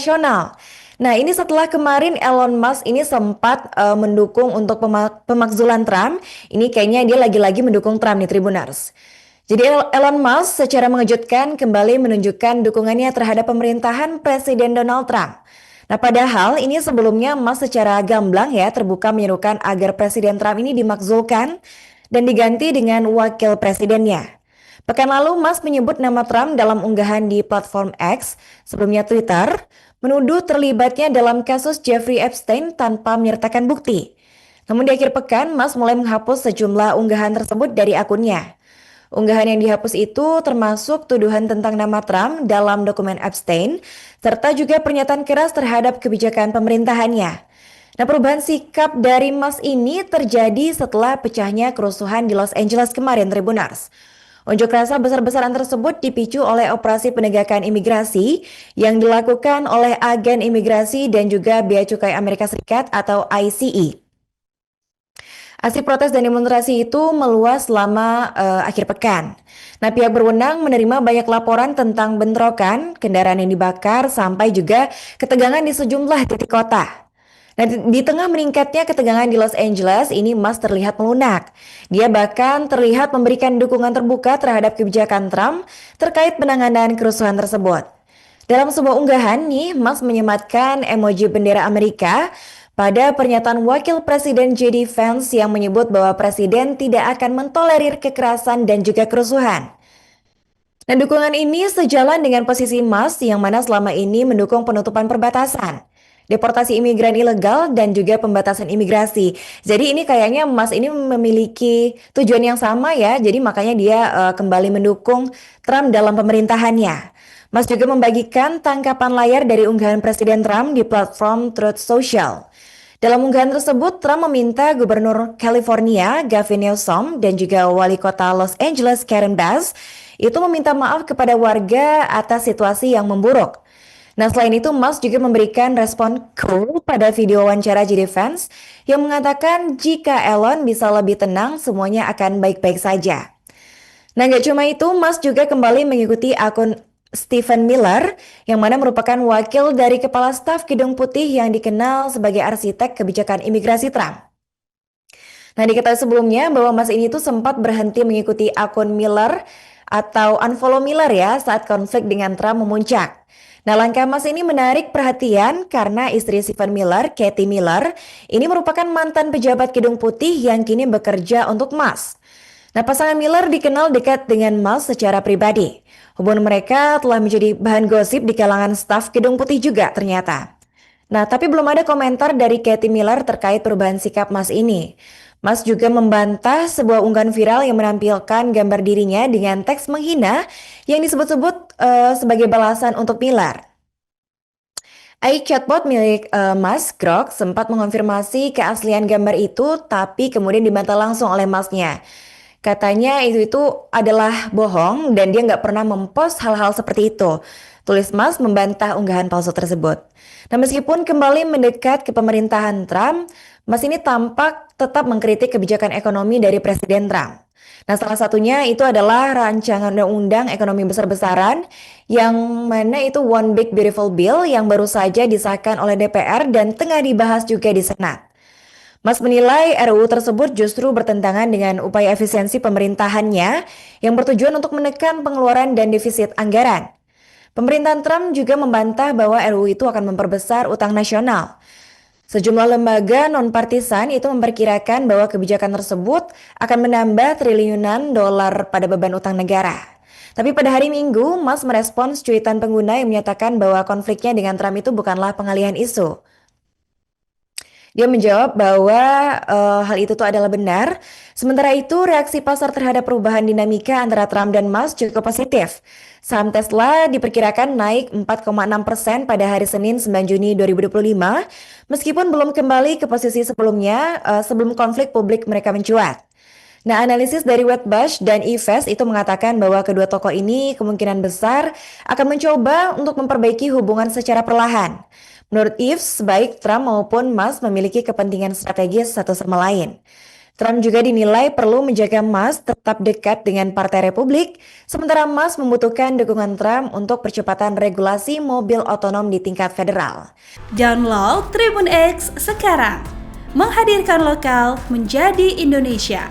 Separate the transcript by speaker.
Speaker 1: nasional. Nah, ini setelah kemarin Elon Musk ini sempat mendukung untuk pemakzulan Trump. Ini kayaknya dia lagi-lagi mendukung Trump nih, Tribuners. Jadi Elon Musk secara mengejutkan kembali menunjukkan dukungannya terhadap pemerintahan Presiden Donald Trump. Nah, padahal ini sebelumnya Musk secara gamblang ya terbuka menyerukan agar Presiden Trump ini dimakzulkan dan diganti dengan wakil presidennya. Pekan lalu, Musk menyebut nama Trump dalam unggahan di platform X, sebelumnya Twitter, menuduh terlibatnya dalam kasus Jeffrey Epstein tanpa menyertakan bukti. Namun di akhir pekan, Musk mulai menghapus sejumlah unggahan tersebut dari akunnya. Unggahan yang dihapus itu termasuk tuduhan tentang nama Trump dalam dokumen Epstein, serta juga pernyataan keras terhadap kebijakan pemerintahannya. Nah, perubahan sikap dari Musk ini terjadi setelah pecahnya kerusuhan di Los Angeles kemarin, Tribunars. Unjuk rasa besar-besaran tersebut dipicu oleh operasi penegakan imigrasi yang dilakukan oleh agen imigrasi dan juga Bea Cukai Amerika Serikat atau ICE. Aksi protes dan demonstrasi itu meluas selama akhir pekan. Nah, pihak berwenang menerima banyak laporan tentang bentrokan, kendaraan yang dibakar, sampai juga ketegangan di sejumlah titik kota. Nah, di tengah meningkatnya ketegangan di Los Angeles, ini Musk terlihat melunak. Dia bahkan terlihat memberikan dukungan terbuka terhadap kebijakan Trump terkait penanganan kerusuhan tersebut. Dalam sebuah unggahan nih, Musk menyematkan emoji bendera Amerika pada pernyataan Wakil Presiden JD Vance yang menyebut bahwa Presiden tidak akan mentolerir kekerasan dan juga kerusuhan. Dan dukungan ini sejalan dengan posisi Musk yang mana selama ini mendukung penutupan perbatasan, deportasi imigran ilegal, dan juga pembatasan imigrasi. Jadi ini kayaknya Musk ini memiliki tujuan yang sama ya, jadi makanya dia kembali mendukung Trump dalam pemerintahannya. Musk juga membagikan tangkapan layar dari unggahan Presiden Trump di platform Truth Social. Dalam unggahan tersebut, Trump meminta Gubernur California, Gavin Newsom, dan juga Wali Kota Los Angeles, Karen Bass, itu meminta maaf kepada warga atas situasi yang memburuk. Nah, selain itu, Musk juga memberikan respon cool pada video wawancara JD Vance yang mengatakan jika Elon bisa lebih tenang, semuanya akan baik-baik saja. Nah, nggak cuma itu, Musk juga kembali mengikuti akun Stephen Miller, yang mana merupakan wakil dari Kepala Staf Gedung Putih yang dikenal sebagai arsitek kebijakan imigrasi Trump. Nah, diketahui sebelumnya bahwa Musk ini tuh sempat berhenti mengikuti akun Miller atau unfollow Miller ya saat konflik dengan Trump memuncak. Nah, langkah Musk ini menarik perhatian karena istri Stephen Miller, Katie Miller, ini merupakan mantan pejabat Gedung Putih yang kini bekerja untuk Musk. Nah, pasangan Miller dikenal dekat dengan Musk secara pribadi. Hubungan mereka telah menjadi bahan gosip di kalangan staf Gedung Putih juga ternyata. Nah, tapi belum ada komentar dari Katie Miller terkait perubahan sikap Musk ini. Musk juga membantah sebuah unggahan viral yang menampilkan gambar dirinya dengan teks menghina yang disebut-sebut sebagai balasan untuk Miller. AI chatbot milik Musk, Grok, sempat mengonfirmasi keaslian gambar itu, tapi kemudian dibantah langsung oleh Musk-nya. Katanya itu adalah bohong dan dia nggak pernah mempost hal-hal seperti itu. Tulis Musk membantah unggahan palsu tersebut. Nah, meskipun kembali mendekat ke pemerintahan Trump, Musk ini tampak tetap mengkritik kebijakan ekonomi dari Presiden Trump. Nah, salah satunya itu adalah rancangan undang-undang ekonomi besar-besaran yang mana itu One Big Beautiful Bill yang baru saja disahkan oleh DPR dan tengah dibahas juga di Senat. Musk menilai RUU tersebut justru bertentangan dengan upaya efisiensi pemerintahannya yang bertujuan untuk menekan pengeluaran dan defisit anggaran. Pemerintahan Trump juga membantah bahwa RUU itu akan memperbesar utang nasional. Sejumlah lembaga non-partisan itu memperkirakan bahwa kebijakan tersebut akan menambah triliunan dolar pada beban utang negara. Tapi pada hari Minggu, Musk merespons cuitan pengguna yang menyatakan bahwa konfliknya dengan Trump itu bukanlah pengalihan isu. Dia menjawab bahwa hal itu tuh adalah benar. Sementara itu, reaksi pasar terhadap perubahan dinamika antara Trump dan Musk cukup positif. Saham Tesla diperkirakan naik 4,6% pada hari Senin 9 Juni 2025, meskipun belum kembali ke posisi sebelumnya sebelum konflik publik mereka mencuat. Nah, analisis dari Wedbush dan Yves itu mengatakan bahwa kedua tokoh ini kemungkinan besar akan mencoba untuk memperbaiki hubungan secara perlahan. Menurut Yves, baik Trump maupun Musk memiliki kepentingan strategis satu sama lain. Trump juga dinilai perlu menjaga Musk tetap dekat dengan Partai Republik, sementara Musk membutuhkan dukungan Trump untuk percepatan regulasi mobil otonom di tingkat federal.
Speaker 2: Download Tribun X sekarang, menghadirkan lokal menjadi Indonesia.